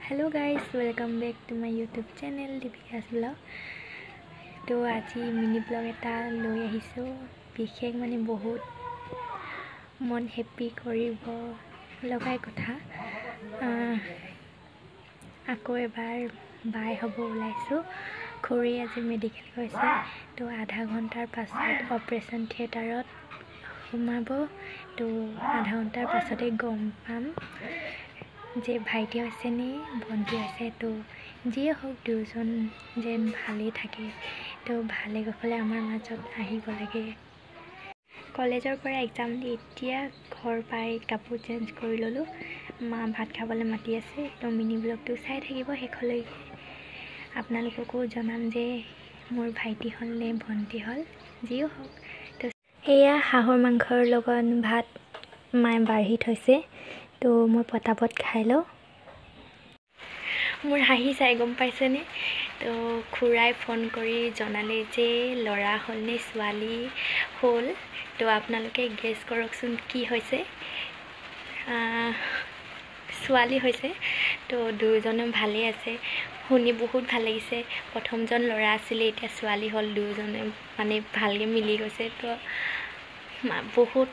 Hello guys, welcome back to my YouTube channel Deepika's Vlog. तो আজি mini blog এটা লৈ আহিছো বিশেষ মানে বহুত মন হেপি কৰিব লগাই কথা আকৌ এবাৰ বাই হ'ব ওলাইছো খুৰী আজি মেডিকেল গৈছে তো আধা ঘণ্টাৰ পাছত অপাৰেশ্যন থিয়েটাৰত সোমাব তো আধা ঘণ্টাৰ পাছতে গম পাম যে ভাইটি আছে নে ভণ্টি আছে তো যিয়ে হোক দুজন যেন ভালেই থাকে তো ভালে গ'লে আমাৰ মাজত আহিব লাগে কলেজৰ পৰা এক্সাম দি এতিয়া ঘৰ পাই কাপোৰ চেঞ্জ কৰি ল'লো মা ভাত খাবলৈ মাতি আছে তো মিনি ব্লগটো চাই থাকিব শেষলৈকে আপোনালোককো জনাম যে মোৰ ভাইটি হ'ল নে ভণ্টি হ'ল যিও হোক তো এয়া হাঁহৰ মাংসৰ লগত ভাত মায়ে বাঢ়ি থৈছে তো মই পটাপট খাই লওঁ মোৰ হাঁহি চাই গম পাইছেনে তো খুৰাই ফোন কৰি জনালে যে ল'ৰা হ'ল নে ছোৱালী হ'ল তো আপোনালোকে গেছ কৰকচোন কি হৈছে ছোৱালী হৈছে তো দুজনে ভালেই আছে শুনি বহুত ভাল লাগিছে প্ৰথমজন ল'ৰা আছিলে এতিয়া ছোৱালী হ'ল দুজনে মানে ভালকৈ মিলি গৈছে তো বহুত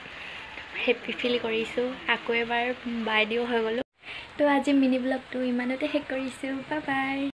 হেপি ফিল কৰিছোঁ আকৌ এবাৰ বাইদেউ হৈ গ'লোঁ তো আজি মিনি ব্লগটো ইমানতে শেষ কৰিছোঁ বাই বাই